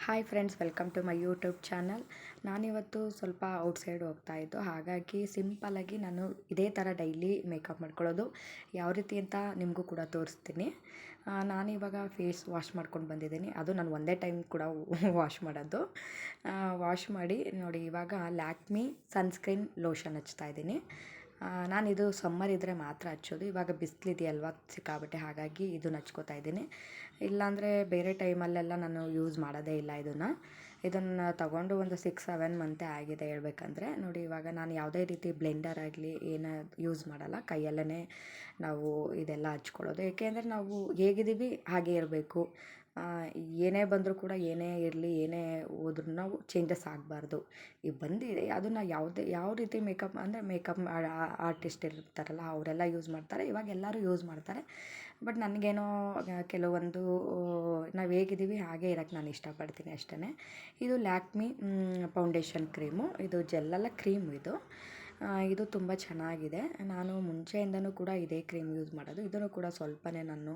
Hi friends, welcome to my YouTube channel. ನಾನಿವತ್ತು ಸ್ವಲ್ಪ outside ಹೋಗ್ತಾಯಿದ್ದು, ಹಾಗಾಗಿ ಸಿಂಪಲ್ಲಾಗಿ ನಾನು ಇದೇ ಥರ ಡೈಲಿ ಮೇಕಪ್ ಮಾಡ್ಕೊಳ್ಳೋದು ಯಾವ ರೀತಿ ಅಂತ ನಿಮಗೂ ಕೂಡ ತೋರಿಸ್ತೀನಿ. ನಾನಿವಾಗ ಫೇಸ್ ವಾಶ್ ಮಾಡ್ಕೊಂಡು ಬಂದಿದ್ದೀನಿ. ಅದು ನಾನು ಒಂದೇ ಟೈಮ್ ಕೂಡ ವಾಶ್ ಮಾಡೋದು. ವಾಶ್ ಮಾಡಿ ನೋಡಿ, ಇವಾಗ ಲ್ಯಾಕ್ಮಿ ಸನ್ಸ್ಕ್ರೀನ್ ಲೋಷನ್ ಹಚ್ತಾ ಇದ್ದೀನಿ. ನಾನಿದು ಸಮ್ಮರ್ ಇದ್ದರೆ ಮಾತ್ರ ಹಚ್ಚೋದು. ಇವಾಗ ಬಿಸಿಲಿದೆಯಲ್ವ ಸಿಕ್ಕಾಬಟ್ಟೆ, ಹಾಗಾಗಿ ಇದನ್ನ ಹಚ್ಕೋತಾ ಇದ್ದೀನಿ. ಇಲ್ಲಾಂದರೆ ಬೇರೆ ಟೈಮಲ್ಲೆಲ್ಲ ನಾನು ಯೂಸ್ ಮಾಡೋದೇ ಇಲ್ಲ ಇದನ್ನು ತಗೊಂಡು ಒಂದು 6-7 ಮಂತೆ ಆಗಿದೆ ಹೇಳ್ಬೇಕಂದ್ರೆ. ನೋಡಿ, ಇವಾಗ ನಾನು ಯಾವುದೇ ರೀತಿ ಬ್ಲೆಂಡರ್ ಆಗಲಿ ಏನು ಯೂಸ್ ಮಾಡಲ್ಲ, ಕೈಯಲ್ಲೇ ನಾವು ಇದೆಲ್ಲ ಹಚ್ಕೊಳ್ಳೋದು. ಏಕೆಂದರೆ ನಾವು ಹೇಗಿದ್ದೀವಿ ಹಾಗೇ ಇರಬೇಕು. ಏನೇ ಬಂದರೂ ಕೂಡ, ಏನೇ ಇರಲಿ, ಏನೇ ಹೋದ್ರೂ ನಾವು ಚೇಂಜಸ್ ಆಗಬಾರ್ದು. ಈಗ ಬಂದಿದೆ ಅದನ್ನು ಯಾವ ರೀತಿ ಮೇಕಪ್ ಅಂದರೆ ಮೇಕಪ್ ಆರ್ಟಿಸ್ಟ್ ಇರ್ತಾರಲ್ಲ ಅವರೆಲ್ಲ ಯೂಸ್ ಮಾಡ್ತಾರೆ, ಇವಾಗ ಎಲ್ಲರೂ ಯೂಸ್ ಮಾಡ್ತಾರೆ. ಬಟ್ ನನಗೇನೋ ಕೆಲವೊಂದು ನಾವು ಹೇಗಿದ್ದೀವಿ ಹಾಗೆ ಇರೋಕ್ಕೆ ನಾನು ಇಷ್ಟಪಡ್ತೀನಿ ಅಷ್ಟೇ. ಇದು ಲ್ಯಾಕ್ಮಿ ಫೌಂಡೇಶನ್ ಕ್ರೀಮು. ಇದು ಜೆಲ್ಲಲ್ಲ, ಕ್ರೀಮು ಇದು ತುಂಬ ಚೆನ್ನಾಗಿದೆ. ನಾನು ಮುಂಚೆಯಿಂದನೂ ಕೂಡ ಇದೇ ಕ್ರೀಮ್ ಯೂಸ್ ಮಾಡೋದು. ಇದನ್ನು ಕೂಡ ಸ್ವಲ್ಪನೇ, ನಾನು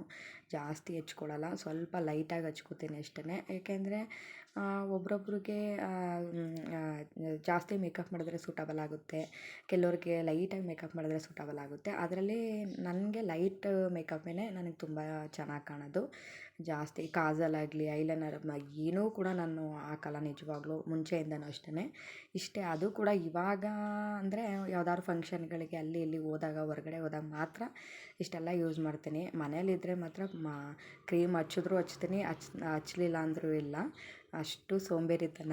ಜಾಸ್ತಿ ಹಚ್ಕೊಳ್ಳಲ್ಲ, ಸ್ವಲ್ಪ ಲೈಟಾಗಿ ಹಚ್ಕೋತೀನಿ ಅಷ್ಟೇ. ಏಕೆಂದರೆ ಒಬ್ರೊಬ್ರಿಗೆ ಜಾಸ್ತಿ ಮೇಕಪ್ ಮಾಡಿದ್ರೆ ಸೂಟಬಲ್ ಆಗುತ್ತೆ, ಕೆಲವ್ರಿಗೆ ಲೈಟಾಗಿ ಮೇಕಪ್ ಮಾಡಿದ್ರೆ ಸೂಟಬಲ್ ಆಗುತ್ತೆ. ಅದರಲ್ಲಿ ನನಗೆ ಲೈಟ್ ಮೇಕಪ್ಪೇ ನನಗೆ ತುಂಬ ಚೆನ್ನಾಗಿ ಕಾಣೋದು. ಜಾಸ್ತಿ ಕಾಜಲ್ ಆಗಲಿ, ಐಲೈನರ್ ಏನೂ ಕೂಡ ನಾನು ಹಾಕಲ್ಲ ನಿಜವಾಗ್ಲೂ, ಮುಂಚೆಯಿಂದನೂ ಅಷ್ಟೇ. ಇಷ್ಟೇ, ಅದು ಕೂಡ ಇವಾಗ ಅಂದರೆ ಯಾವ್ದಾದ್ರು ಫಂಕ್ಷನ್ಗಳಿಗೆ ಅಲ್ಲಿ ಇಲ್ಲಿ ಹೋದಾಗ, ಹೊರಗಡೆ ಹೋದಾಗ ಮಾತ್ರ ಇಷ್ಟೆಲ್ಲ ಯೂಸ್ ಮಾಡ್ತೀನಿ. ಮನೇಲಿದ್ದರೆ ಮಾತ್ರ ಕ್ರೀಮ್ ಹಚ್ಚಿದ್ರೂ ಹಚ್ತೀನಿ, ಹಚ್ಚಲಿಲ್ಲ ಅಂದರೂ ಇಲ್ಲ. ಅಷ್ಟು ಸೋಂಬೇರಿತನ.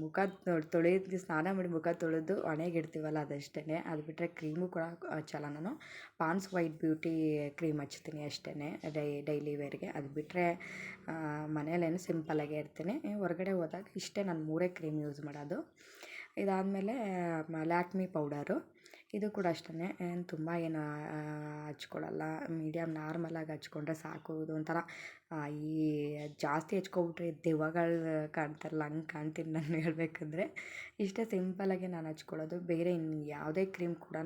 ಮುಖ ತೊಳೆದು, ಸ್ನಾನ ಮಾಡಿ ಮುಖ ತೊಳೆದು ಹಣೆಗಿಡ್ತೀವಲ್ಲ ಅದಷ್ಟೇ. ಅದು ಬಿಟ್ಟರೆ ಕ್ರೀಮು ಕೂಡ ಹಚ್ಚಲ್ಲ ನಾನು. ಪಾಂಡ್ಸ್ ವೈಟ್ ಬ್ಯೂಟಿ ಕ್ರೀಮ್ ಹಚ್ತೀನಿ ಅಷ್ಟೇ ಡೈಲಿ ವೇರ್ಗೆ. ಅದು ಬಿಟ್ಟರೆ ಮನೇಲೇನು ಸಿಂಪಲ್ಲಾಗೇ ಇರ್ತೀನಿ. ಹೊರಗಡೆ ಹೋದಾಗ ಇಷ್ಟೇ, ನಾನು 3 ಕ್ರೀಮ್ ಯೂಸ್ ಮಾಡೋದು. ಇದಾದಮೇಲೆ ಲ್ಯಾಕ್ಮಿ ಪೌಡರು. ಇದು ಕೂಡ ಅಷ್ಟೇ, ತುಂಬ ಏನು ಹಚ್ಕೊಳ್ಳಲ್ಲ, ಮೀಡಿಯಮ್ ನಾರ್ಮಲಾಗಿ ಹಚ್ಕೊಂಡ್ರೆ ಸಾಕು. ಇದು ಒಂಥರ ಈ ಜಾಸ್ತಿ ಹಚ್ಕೊಬಿಟ್ರೆ ದೆವ್ವಗಳು ಕಾಣ್ತಾರಲ್ಲ, ಹಂಗೆ ಕಾಣ್ತೀನಿ ನಾನು ಹೇಳ್ಬೇಕಂದ್ರೆ. ಇಷ್ಟೇ ಸಿಂಪಲ್ಲಾಗಿ ನಾನು ಹಚ್ಕೊಳ್ಳೋದು. ಬೇರೆ ಇನ್ನು ಯಾವುದೇ ಕ್ರೀಮ್ ಕೂಡ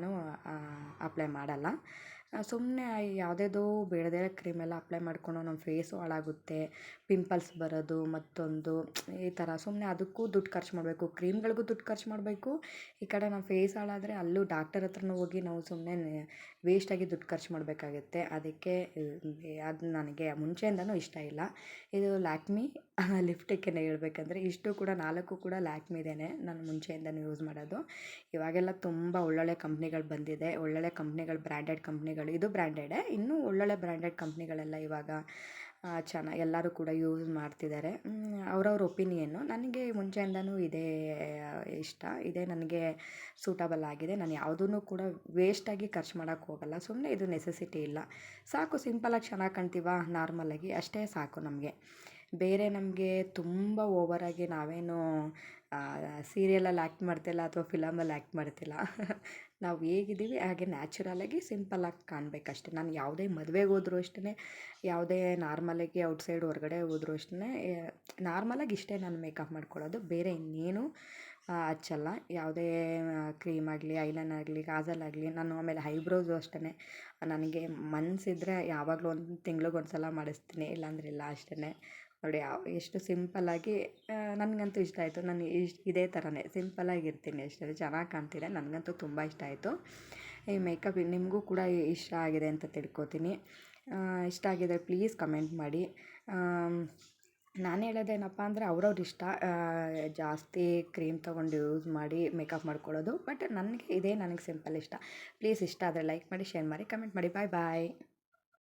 ಅಪ್ಲೈ ಮಾಡಲ್ಲ. ಸುಮ್ಮನೆ ಯಾವುದೇದೋ ಬೇಡದೇ ಕ್ರೀಮೆಲ್ಲ ಅಪ್ಲೈ ಮಾಡಿಕೊಂಡು ನಮ್ಮ ಫೇಸು ಹಾಳಾಗುತ್ತೆ, ಪಿಂಪಲ್ಸ್ ಬರೋದು ಮತ್ತೊಂದು ಈ ಥರ. ಸುಮ್ಮನೆ ಅದಕ್ಕೂ ದುಡ್ಡು ಖರ್ಚು ಮಾಡಬೇಕು, ಕ್ರೀಮ್ಗಳಿಗೂ ದುಡ್ಡು ಖರ್ಚು ಮಾಡಬೇಕು. ಈ ಕಡೆ ನಮ್ಮ ಫೇಸ್ ಹಾಳಾದರೆ ಅಲ್ಲೂ ಡಾಕ್ಟರ್ ಹತ್ರನೂ ಹೋಗಿ ನಾವು ಸುಮ್ಮನೆ ವೇಸ್ಟಾಗಿ ದುಡ್ಡು ಖರ್ಚು ಮಾಡಬೇಕಾಗುತ್ತೆ. ಅದಕ್ಕೆ ಅದು ನನಗೆ ಮುಂಚೆಯಿಂದನೂ ಇಷ್ಟ ಇಲ್ಲ. ಇದು ಲ್ಯಾಕ್ಮಿ ಲಿಪ್ಸ್ಟಿಕ್ಕೇ ಹೇಳ್ಬೇಕಂದ್ರೆ. ಇಷ್ಟು ಕೂಡ 4 ಕೂಡ ಲ್ಯಾಕ್ಮಿದೇನೆ ನಾನು ಮುಂಚೆಯಿಂದನೂ ಯೂಸ್ ಮಾಡೋದು. ಇವಾಗೆಲ್ಲ ತುಂಬ ಒಳ್ಳೊಳ್ಳೆ ಕಂಪ್ನಿಗಳು ಬಂದಿದೆ, ಒಳ್ಳೊಳ್ಳೆ ಕಂಪ್ನಿಗಳು, ಬ್ರ್ಯಾಂಡೆಡ್ ಕಂಪ್ನಿಗಳು. ಇದು ಬ್ರ್ಯಾಂಡೆಡೇ, ಇನ್ನೂ ಒಳ್ಳೊಳ್ಳೆ ಬ್ರ್ಯಾಂಡೆಡ್ ಕಂಪ್ನಿಗಳೆಲ್ಲ ಇವಾಗ ಚೆನ್ನಾಗಿ ಎಲ್ಲರೂ ಕೂಡ ಯೂಸ್ ಮಾಡ್ತಿದ್ದಾರೆ. ಅವ್ರವ್ರ ಒಪಿನಿಯನ್ನು. ನನಗೆ ಮುಂಚೆಯಿಂದನೂ ಇದೇ ಇಷ್ಟ, ಇದೇ ನನಗೆ ಸೂಟಬಲ್ ಆಗಿದೆ. ನಾನು ಯಾವುದೂ ಕೂಡ ವೇಸ್ಟಾಗಿ ಖರ್ಚು ಮಾಡೋಕ್ಕೆ ಹೋಗಲ್ಲ. ಸುಮ್ಮನೆ ಇದು ನೆಸೆಸಿಟಿ ಇಲ್ಲ, ಸಾಕು ಸಿಂಪಲಾಗಿ ಚೆನ್ನಾಗಿ ಕಾಣ್ತೀವ ನಾರ್ಮಲಾಗಿ, ಅಷ್ಟೇ ಸಾಕು ನಮಗೆ. ಬೇರೆ ನಮಗೆ ತುಂಬ ಓವರಾಗಿ ನಾವೇನು ಸೀರಿಯಲಲ್ಲಿ ಆ್ಯಕ್ಟ್ ಮಾಡ್ತಿಲ್ಲ ಅಥವಾ ಫಿಲಮಲ್ಲಿ ಆ್ಯಕ್ಟ್ ಮಾಡ್ತಿಲ್ಲ. ನಾವು ಹೇಗಿದ್ದೀವಿ ಹಾಗೆ ನ್ಯಾಚುರಲಾಗಿ ಸಿಂಪಲ್ಲಾಗಿ ಕಾಣಬೇಕಷ್ಟೆ. ನಾನು ಯಾವುದೇ ಮದುವೆಗೆ ಹೋದ್ರೂ ಅಷ್ಟೇ, ಯಾವುದೇ ನಾರ್ಮಲಾಗಿ ಔಟ್ಸೈಡ್ ಹೊರಗಡೆ ಹೋದ್ರೂ ಅಷ್ಟೇ, ನಾರ್ಮಲಾಗಿ ಇಷ್ಟೇ ನಾನು ಮೇಕಪ್ ಮಾಡ್ಕೊಳ್ಳೋದು. ಬೇರೆ ಇನ್ನೇನು ಹಚ್ಚಲ್ಲ. ಯಾವುದೇ ಕ್ರೀಮ್ ಆಗಲಿ, ಐಲೈನರ್ ಆಗಲಿ, ಕಾಜಲ್ ಆಗಲಿ. ನಾನು ಆಮೇಲೆ ಐಬ್ರೋಸು ಅಷ್ಟೇ, ನನಗೆ ಮನಸ್ಸಿದ್ರೆ ಯಾವಾಗಲೂ ಒಂದು ತಿಂಗ್ಳಿಗೆ ಸಲ ಮಾಡಿಸ್ತೀನಿ, ಇಲ್ಲಾಂದ್ರೆ ಇಲ್ಲ ಅಷ್ಟೇ. ನೋಡಿ ಎಷ್ಟು ಸಿಂಪಲ್ಲಾಗಿ ನನಗಂತೂ ಇಷ್ಟ ಆಯಿತು. ನಾನು ಇದೇ ಥರನೇ ಸಿಂಪಲ್ಲಾಗಿರ್ತೀನಿ ಅಷ್ಟೇ, ಚೆನ್ನಾಗಿ ಕಾಣ್ತಿದೆ. ನನಗಂತೂ ತುಂಬ ಇಷ್ಟ ಆಯಿತು ಈ ಮೇಕಪ್. ನಿಮಗೂ ಕೂಡ ಇಷ್ಟ ಆಗಿದೆ ಅಂತ ತಿಳ್ಕೊತೀನಿ. ಇಷ್ಟ ಆಗಿದ್ರೆ ಪ್ಲೀಸ್ ಕಮೆಂಟ್ ಮಾಡಿ. ನಾನು ಹೇಳೋದೇನಪ್ಪ ಅಂದರೆ ಅವ್ರವ್ರ ಇಷ್ಟ, ಜಾಸ್ತಿ ಕ್ರೀಮ್ ತೊಗೊಂಡು ಯೂಸ್ ಮಾಡಿ ಮೇಕಪ್ ಮಾಡ್ಕೊಳ್ಳೋದು. ಬಟ್ ನನಗೆ ನನಗೆ ಸಿಂಪಲ್ ಇಷ್ಟ. ಪ್ಲೀಸ್ ಇಷ್ಟ ಆದರೆ ಲೈಕ್ ಮಾಡಿ, ಶೇರ್ ಮಾಡಿ, ಕಮೆಂಟ್ ಮಾಡಿ. ಬಾಯ್ ಬಾಯ್.